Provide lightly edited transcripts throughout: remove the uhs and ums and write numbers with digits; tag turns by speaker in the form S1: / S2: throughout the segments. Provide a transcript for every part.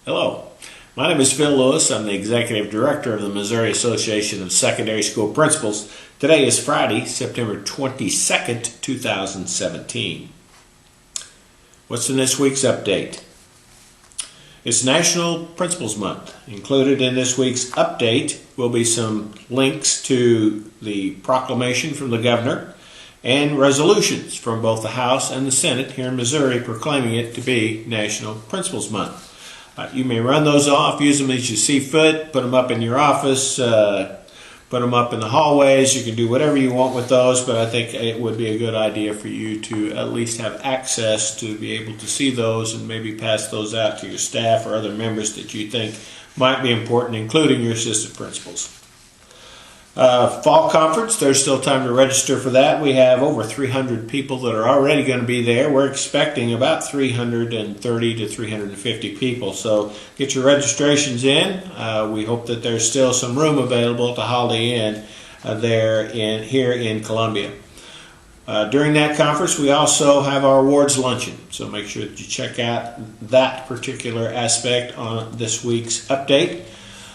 S1: Hello, my name is Phil Lewis. I'm the Executive Director of the Missouri Association of Secondary School Principals. Today is Friday, September 22nd, 2017. What's in this week's update? It's National Principals Month. Included in this week's update will be some links to the proclamation from the governor and resolutions from both the House and the Senate here in Missouri proclaiming it to be National Principals Month. You may run those off, use them as you see fit, put them up in your office, put them up in the hallways. You can do whatever you want with those, but I think it would be a good idea for you to at least have access to be able to see those and maybe pass those out to your staff or other members that you think might be important, including your assistant principals. Fall conference, there's still time to register for that. We have over 300 people that are already going to be there. We're expecting about 330 to 350 people. So get your registrations in. We hope that there's still some room available at the Holiday Inn here in Columbia. During that conference, we also have our awards luncheon. So make sure that you check out that particular aspect on this week's update.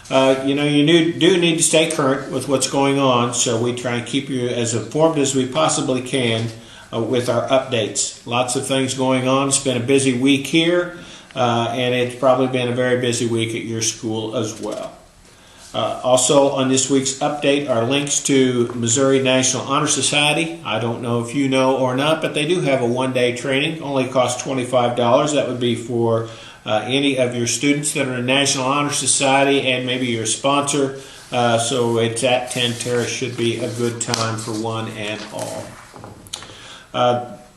S1: You do need to stay current with what's going on, so we try and keep you as informed as we possibly can with our updates. Lots of things going on. It's been a busy week here, and it's probably been a very busy week at your school as well. Also on this week's update are links to Missouri National Honor Society. I don't know if you know or not, but they do have a one-day training. Only costs $25. That would be for any of your students that are in National Honor Society and maybe your sponsor. So it's at 10 Terrace. Should be a good time for one and all.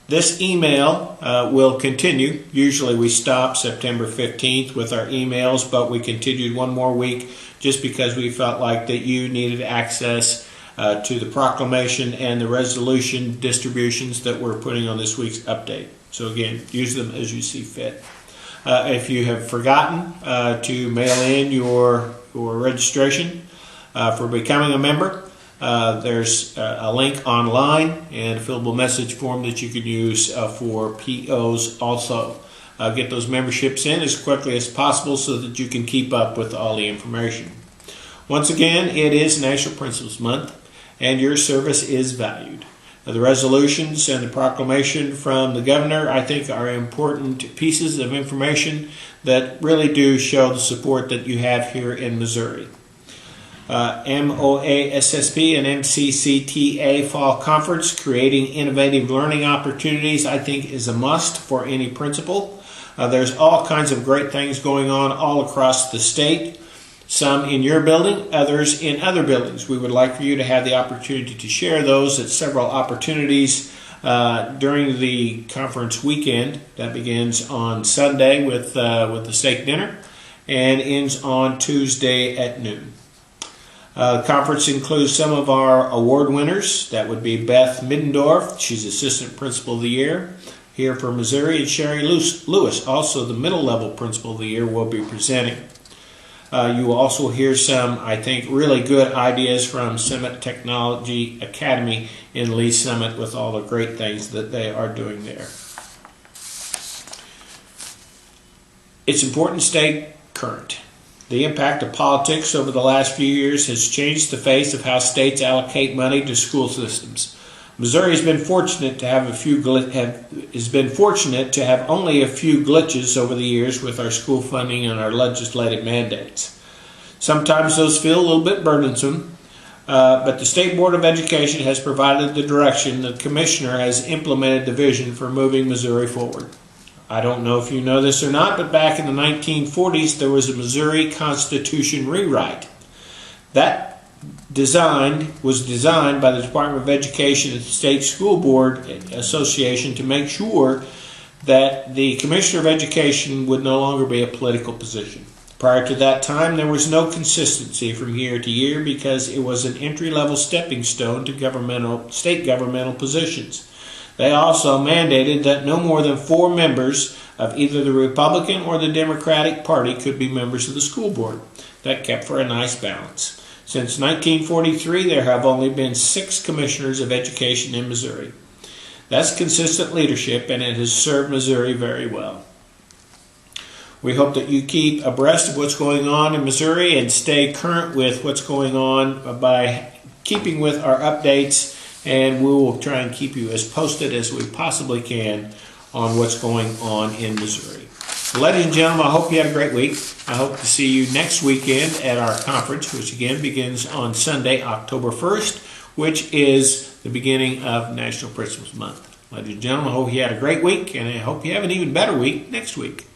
S1: This email will continue. Usually we stop September 15th with our emails, but we continued one more week just because we felt like that you needed access to the proclamation and the resolution distributions that we're putting on this week's update. So again, use them as you see fit. If you have forgotten to mail in your registration for becoming a member, there's a link online and a fillable message form that you can use for POs also. Get those memberships in as quickly as possible so that you can keep up with all the information. Once again, it is National Principals Month and your service is valued. The resolutions and the proclamation from the governor, I think, are important pieces of information that really do show the support that you have here in Missouri. MoASSP and MCCTA Fall Conference, Creating Innovative Learning Opportunities, I think is a must for any principal. There's all kinds of great things going on all across the state. Some in your building, others in other buildings. We would like for you to have the opportunity to share those at several opportunities during the conference weekend. That begins on Sunday with the steak dinner and ends on Tuesday at noon. The conference includes some of our award winners. That would be Beth Middendorf. She's Assistant Principal of the Year here for Missouri. And Sherry Lewis, also the Middle Level Principal of the Year, will be presenting. You will also hear some, I think, really good ideas from Sept Technology Academy in Lee Summit with all the great things that they are doing there. It's important to stay current. The impact of politics over the last few years has changed the face of how states allocate money to school systems. Missouri has been fortunate to have only a few glitches over the years with our school funding and our legislative mandates. Sometimes those feel a little bit burdensome, but the State Board of Education has provided the direction. The Commissioner has implemented the vision for moving Missouri forward. I don't know if you know this or not, but back in the 1940s there was a Missouri Constitution rewrite. That was designed by the Department of Education and the State School Board Association to make sure that the Commissioner of Education would no longer be a political position. Prior to that time, there was no consistency from year to year because it was an entry-level stepping stone to state governmental positions. They also mandated that no more than 4 members of either the Republican or the Democratic Party could be members of the school board. That kept for a nice balance. Since 1943, there have only been 6 commissioners of education in Missouri. That's consistent leadership, and it has served Missouri very well. We hope that you keep abreast of what's going on in Missouri and stay current with what's going on by keeping with our updates, and we will try and keep you as posted as we possibly can on what's going on in Missouri. So, ladies and gentlemen, I hope you had a great week. I hope to see you next weekend at our conference, which again begins on Sunday, October 1st, which is the beginning of National Principals Month. Ladies and gentlemen, I hope you had a great week, and I hope you have an even better week next week.